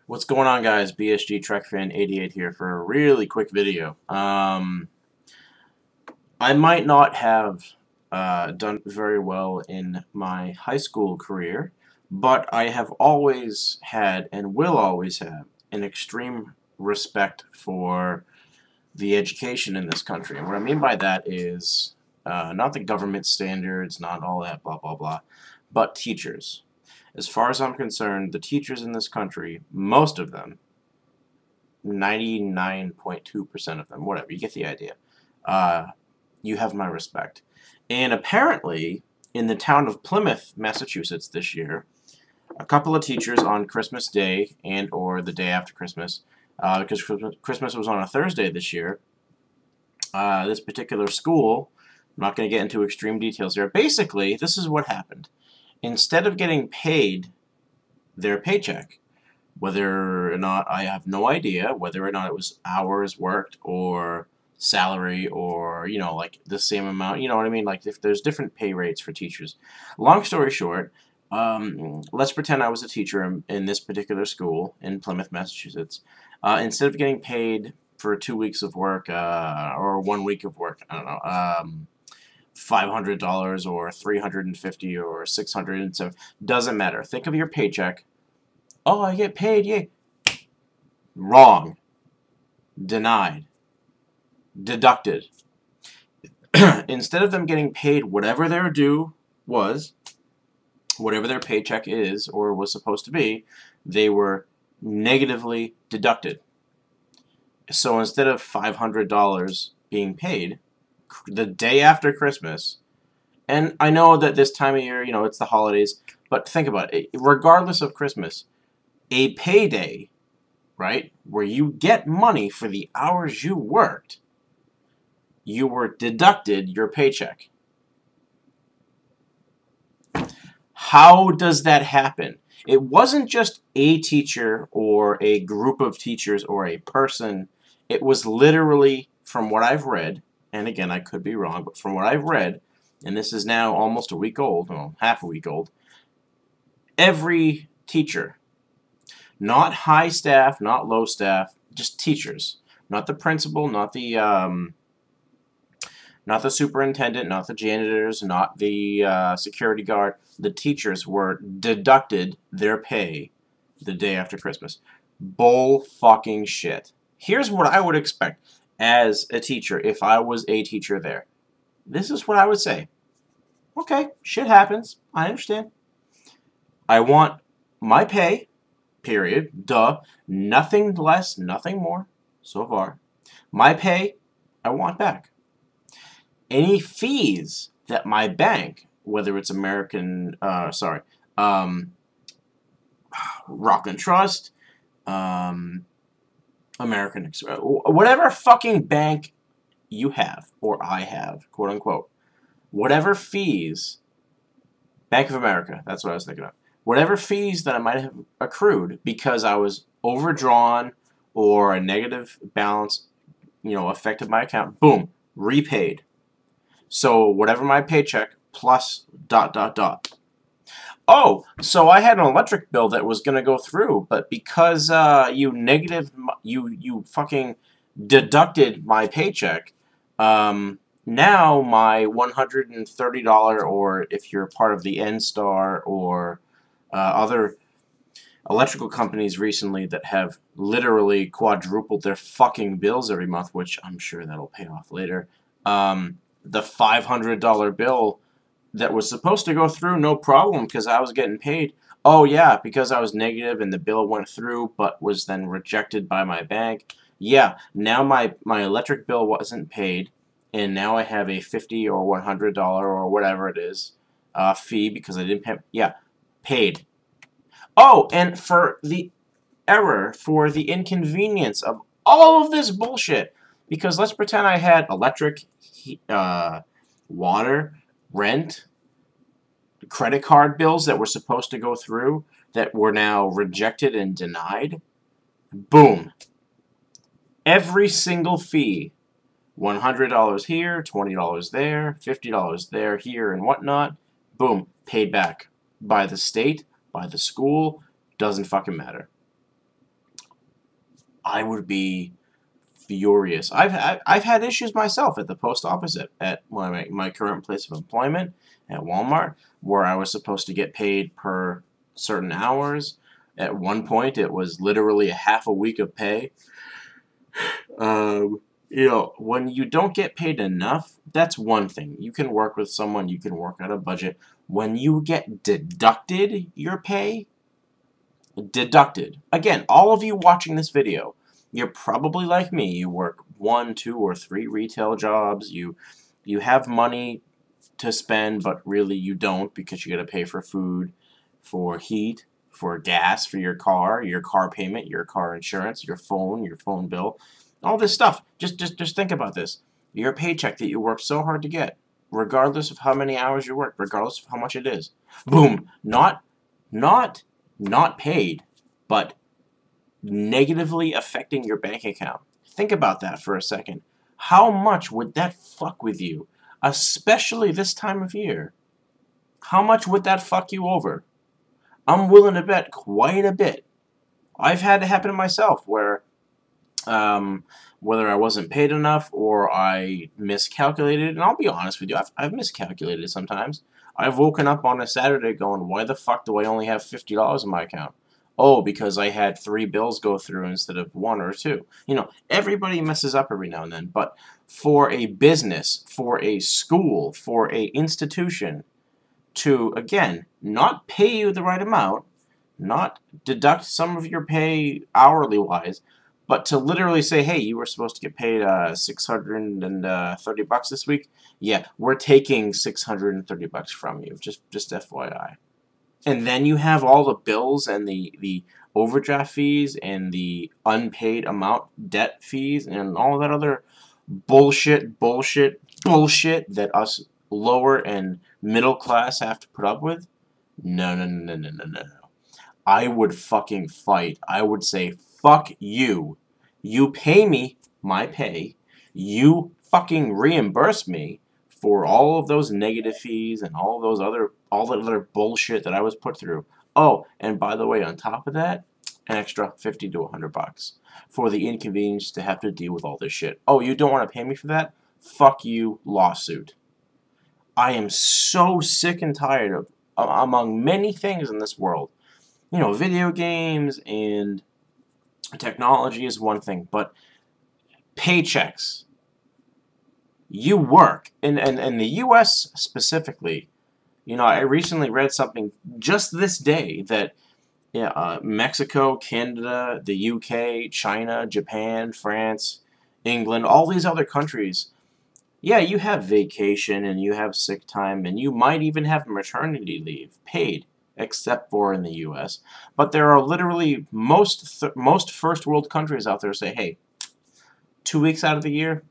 What's going on, guys? BSG Trek Fan 88 here for a really quick video. I might not have done very well in my high school career, but I have always had and will always have an extreme respect for the education in this country. And what I mean by that is not the government standards, not all that blah blah blah, but teachers. As far as I'm concerned, the teachers in this country, most of them, 99.2% of them, whatever, you get the idea. You have my respect. And apparently, in the town of Plymouth, Massachusetts this year, a couple of teachers on Christmas Day and or the day after Christmas, because Christmas was on a Thursday this year, this particular school, I'm not going to get into extreme details here, basically, this is what happened. Instead of getting paid their paycheck, whether or not, I have no idea whether or not it was hours worked or salary or, you know, like the same amount, you know what I mean? Like if there's different pay rates for teachers. Long story short, let's pretend I was a teacher in this particular school in Plymouth, Massachusetts. Instead of getting paid for 2 weeks of work or 1 week of work, I don't know, $500 or $350 or $600, doesn't matter. Think of your paycheck. Oh, I get paid, yay. Wrong. Denied. Deducted. Instead of them getting paid whatever their due was, whatever their paycheck is or was supposed to be, they were negatively deducted. So instead of $500 being paid the day after Christmas, and I know that this time of year, you know, it's the holidays, but think about it. Regardless of Christmas, a payday, right, where you get money for the hours you worked, you were deducted your paycheck. How does that happen? It wasn't just a teacher or a group of teachers or a person. It was literally, from what I've read, and again, I could be wrong, but from what I've read, and this is now almost a week old, well, half a week old, every teacher, not high staff, not low staff, just teachers, not the principal, not the superintendent, not the janitors, not the security guard. The teachers were deducted their pay the day after Christmas. Bull fucking shit. Here's what I would expect as a teacher if I was a teacher there. This is what I would say. Okay, shit happens. I understand. I want my pay, period, duh, nothing less, nothing more, so far. My pay, I want back. Any fees that my bank, whether it's American, Rock and Trust, American Express, whatever fucking bank you have, or I have, quote unquote, whatever fees, Bank of America, that's what I was thinking of, whatever fees that I might have accrued because I was overdrawn or a negative balance, you know, affected my account, boom, repaid. So whatever my paycheck plus ... Oh, so I had an electric bill that was going to go through, but because you fucking deducted my paycheck, now my $130, or if you're part of the N-Star or other electrical companies recently that have literally quadrupled their fucking bills every month, which I'm sure that'll pay off later, the $500 bill that was supposed to go through no problem because I was getting paid. Oh yeah, because I was negative and the bill went through but was then rejected by my bank. Yeah, now my electric bill wasn't paid, and now I have a $50 or $100 or whatever it is fee because I didn't pay. Yeah, paid. Oh, and for the error, for the inconvenience of all of this bullshit, because let's pretend I had electric, water, rent, credit card bills that were supposed to go through that were now rejected and denied. Boom. Every single fee, $100 here, $20 there, $50 there, here, and whatnot, boom, paid back by the state, by the school, doesn't fucking matter. I would be furious. I've had issues myself at the post office at my current place of employment at Walmart, where I was supposed to get paid per certain hours. At one point, it was literally a half a week of pay. When you don't get paid enough, that's one thing. You can work with someone, you can work out a budget. When you get deducted your pay, deducted. Again, all of you watching this video, you're probably like me. You work 1, 2, or 3 retail jobs. You have money to spend, but really you don't because you got to pay for food, for heat, for gas, for your car payment, your car insurance, your phone bill, all this stuff. Just think about this. Your paycheck that you worked so hard to get, regardless of how many hours you work, regardless of how much it is. Boom. Not paid, but negatively affecting your bank account. Think about that for a second. How much would that fuck with you? Especially this time of year. How much would that fuck you over? I'm willing to bet quite a bit. I've had it happen to myself where whether I wasn't paid enough or I miscalculated, and I'll be honest with you, I've miscalculated sometimes. I've woken up on a Saturday going, why the fuck do I only have $50 in my account? Oh, because I had 3 bills go through instead of 1 or 2. Everybody messes up every now and then, but for a business, for a school, for a institution to, again, not pay you the right amount, not deduct some of your pay hourly-wise, but to literally say, hey, you were supposed to get paid $630 this week. Yeah, we're taking $630 from you, just FYI. And then you have all the bills and the overdraft fees and the unpaid amount debt fees and all that other bullshit that us lower and middle class have to put up with. No. I would fucking fight. I would say, fuck you. You pay me my pay. You fucking reimburse me for all of those negative fees and all that other bullshit that I was put through. Oh, and by the way, on top of that, an extra $50 to $100 for the inconvenience to have to deal with all this shit. Oh, you don't want to pay me for that? Fuck you, lawsuit. I am so sick and tired of, among many things in this world, video games and technology is one thing, but paychecks. You work. In the U.S. specifically, I recently read something just this day that Mexico, Canada, the UK, China, Japan, France, England, all these other countries, yeah, you have vacation and you have sick time and you might even have maternity leave paid, except for in the U.S. But there are literally most first world countries out there say, hey, 2 weeks out of the year,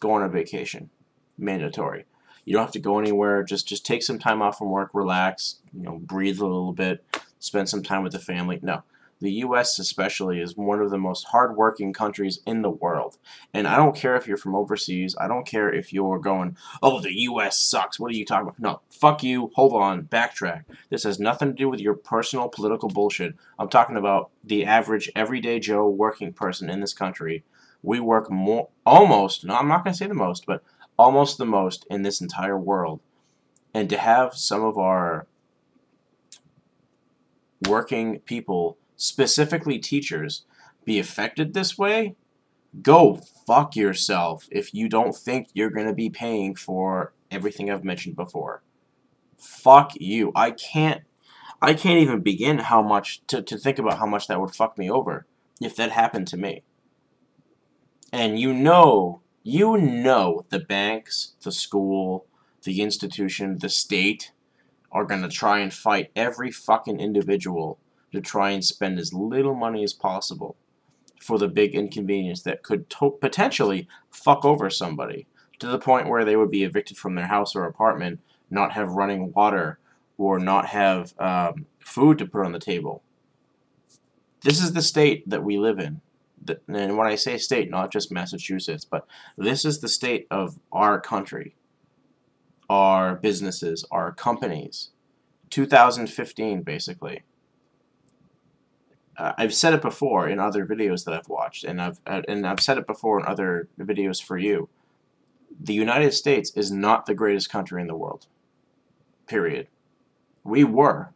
go on a vacation, mandatory. You don't have to go anywhere. Just take some time off from work, relax, breathe a little bit, spend some time with the family. No. The U.S. especially is one of the most hardworking countries in the world. And I don't care if you're from overseas. I don't care if you're going, oh, the U.S. sucks. What are you talking about? No, fuck you. Hold on. Backtrack. This has nothing to do with your personal political bullshit. I'm talking about the average, everyday Joe working person in this country. We work almost, no, I'm not going to say the most, but almost the most in this entire world. And to have some of our working people, specifically teachers, be affected this way, go fuck yourself if you don't think you're going to be paying for everything I've mentioned before. Fuck you. I can't even begin to think about how much that would fuck me over if that happened to me. And the banks, the school, the institution, the state are going to try and fight every fucking individual to try and spend as little money as possible for the big inconvenience that could potentially fuck over somebody to the point where they would be evicted from their house or apartment, not have running water, or not have food to put on the table. This is the state that we live in. And when I say state, not just Massachusetts, but this is the state of our country, our businesses, our companies. 2015, basically. I've said it before in other videos that I've watched, and I've said it before in other videos for you. The United States is not the greatest country in the world. Period. We were.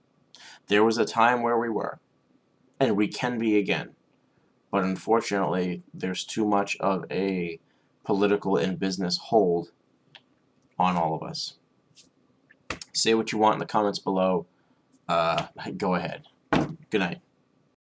There was a time where we were, and we can be again. But unfortunately, there's too much of a political and business hold on all of us. Say what you want in the comments below. Go ahead. Good night.